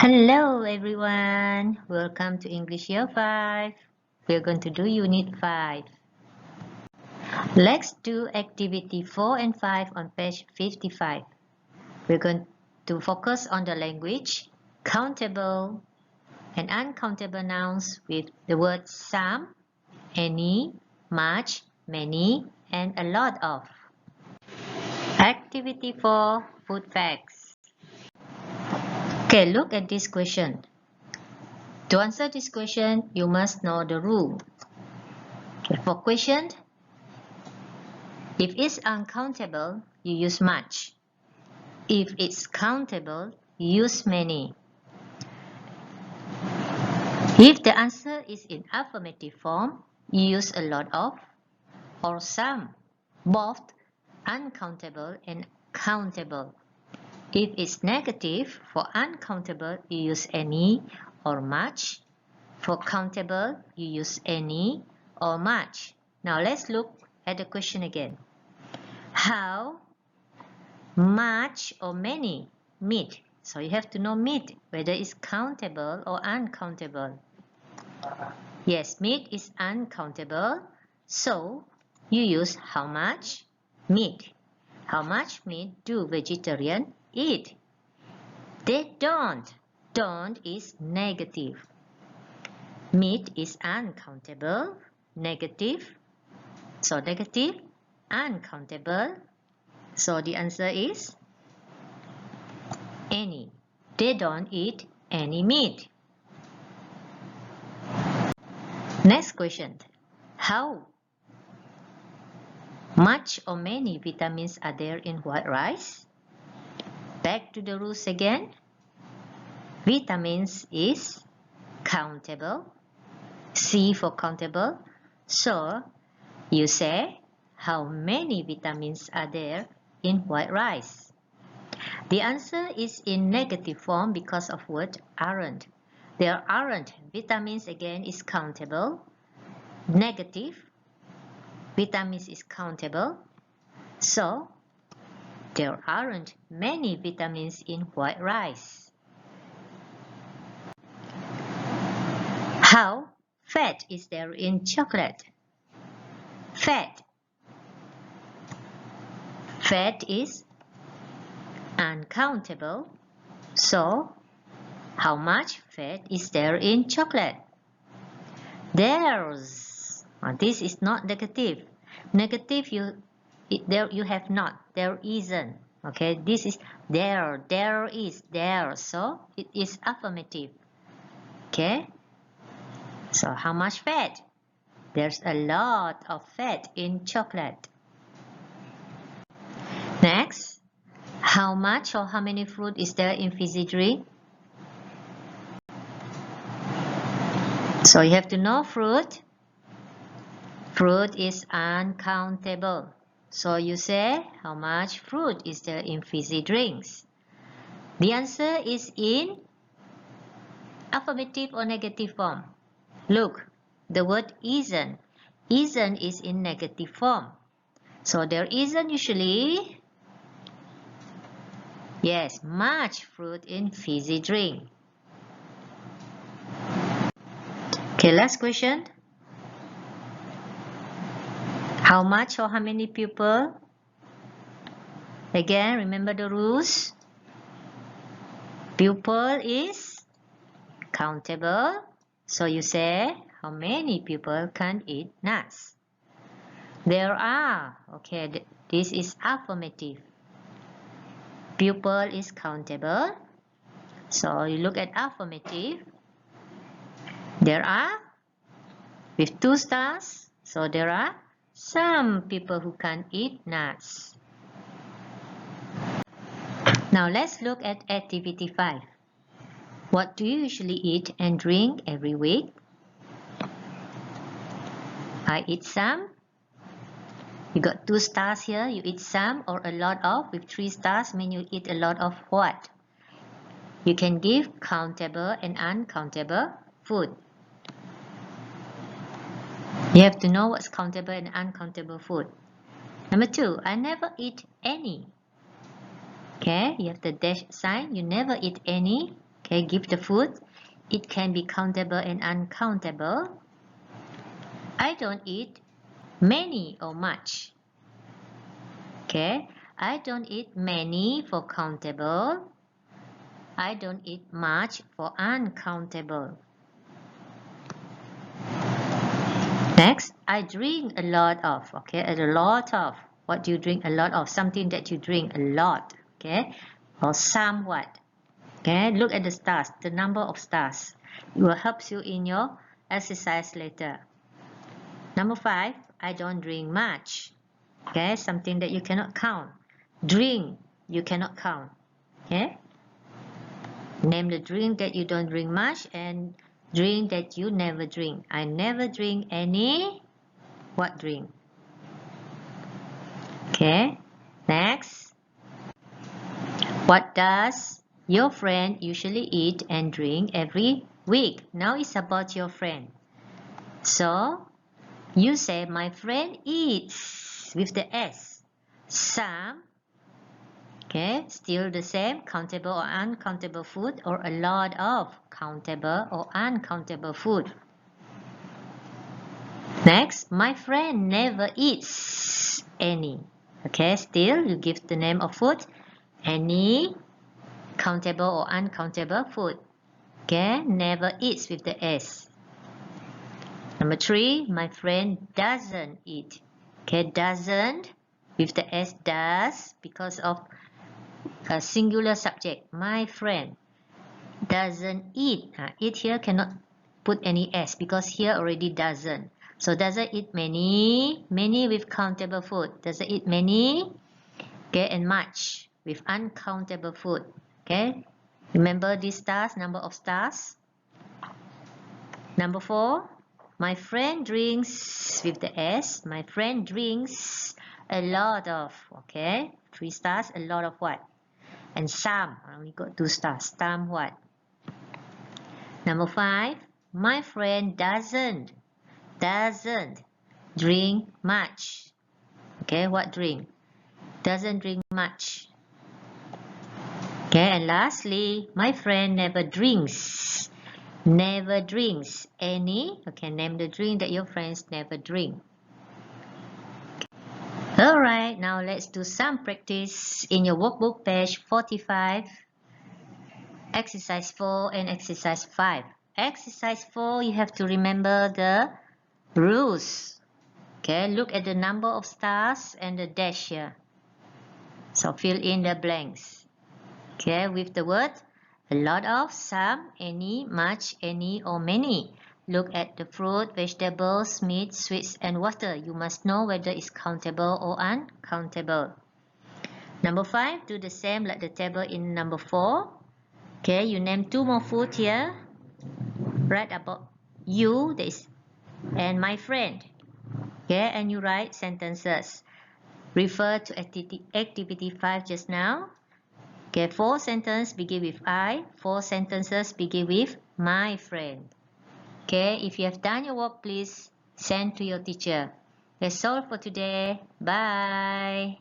Hello everyone, welcome to English Year 5. We're going to do Unit 5. Let's do activity 4 and 5 on page 55. We're going to focus on the language, countable and uncountable nouns with the words some, any, much, many, and a lot of. Activity 4, food facts. Okay, look at this question. To answer this question, you must know the rule. For question, if it's uncountable, you use much. If it's countable, you use many. If the answer is in affirmative form, you use a lot of or some, both uncountable and countable. If it's negative, for uncountable, you use any or much. For countable, you use any or much. Now let's look at the question again. How much or many meat? So you have to know meat, whether it's countable or uncountable. Yes, meat is uncountable, so you use how much meat. How much meat do vegetarians eat? They don't. Don't is negative. Meat is uncountable, negative. So negative, uncountable. So the answer is any. They don't eat any meat. Next question. How much or many vitamins are there in white rice? Back to the rules again. Vitamins is countable. C for countable. So you say how many vitamins are there in white rice? The answer is in negative form because of word aren't. There aren't. Vitamins again is countable. Negative. Vitamins is countable. So there aren't many vitamins in white rice. How fat is there in chocolate? Fat. Fat is uncountable. So, how much fat is there in chocolate? There's. This is not negative. Negative, there you have not. There isn't. Okay, this is there. There is there. So it is affirmative. Okay. So how much fat? There's a lot of fat in chocolate. Next, how much or how many fruit is there in fizzy drink? So you have to know fruit. Fruit is uncountable. So you say, how much fruit is there in fizzy drinks? The answer is in affirmative or negative form. Look, the word isn't. Isn't is in negative form. So there isn't usually, yes, much fruit in fizzy drink. Okay, last question. How much or how many people? Again, remember the rules. Pupil is countable. So you say, how many people can eat nuts? There are. Okay, this is affirmative. Pupil is countable. So you look at affirmative. There are with 2 stars. So there are some people who can eat nuts. Now let's look at activity 5. What do you usually eat and drink every week? I eat some. You got 2 stars here. You eat some or a lot of. With 3 stars mean you eat a lot of what? You can give countable and uncountable food. You have to know what's countable and uncountable food. Number 2, I never eat any. Okay, you have the dash sign. You never eat any. Okay, give the food. It can be countable and uncountable. I don't eat many or much. Okay, I don't eat many for countable. I don't eat much for uncountable. Next, I drink a lot of. Okay, a lot of. What do you drink a lot of? Something that you drink a lot. Okay, or somewhat. Okay, look at the stars, the number of stars. It will help you in your exercise later. Number 5, I don't drink much. Okay, something that you cannot count. Drink, you cannot count. Okay, name the drink that you don't drink much and drink that you never drink. I never drink any what drink. Okay, next. What does your friend usually eat and drink every week? Now it's about your friend. So you say my friend eats with the S. Some, okay, still the same, countable or uncountable food, or a lot of countable or uncountable food. Next, my friend never eats any. Okay, still you give the name of food, any countable or uncountable food. Okay, never eats with the S. Number 3, my friend doesn't eat. Okay, doesn't with the S, does, because of a singular subject. My friend doesn't eat. Eat here cannot put any S because here already doesn't. So doesn't eat many, many with countable food. Doesn't eat many, okay, and much with uncountable food. Okay, remember these stars, number of stars. Number 4, my friend drinks with the S. My friend drinks a lot of. Okay, 3 stars, a lot of what? And some, we got 2 stars. Some what? Number 5, my friend doesn't drink much. Okay, what drink? Doesn't drink much. Okay, and lastly, my friend never drinks any. Okay, name the drink that your friends never drink. Alright, now let's do some practice in your workbook, page 45, exercise 4 and exercise 5. Exercise 4, you have to remember the rules. Okay, look at the number of stars and the dash here. So fill in the blanks. Okay, with the word a lot of, some, any, much, any, or many. Look at the fruit, vegetables, meat, sweets, and water. You must know whether it's countable or uncountable. Number 5, do the same like the table in number 4. Okay, you name 2 more food here. Write about you, and my friend. Okay, and you write sentences. Refer to activity 5 just now. Okay, 4 sentences begin with I, 4 sentences begin with my friend. Okay, if you have done your work, please send to your teacher. That's all for today. Bye.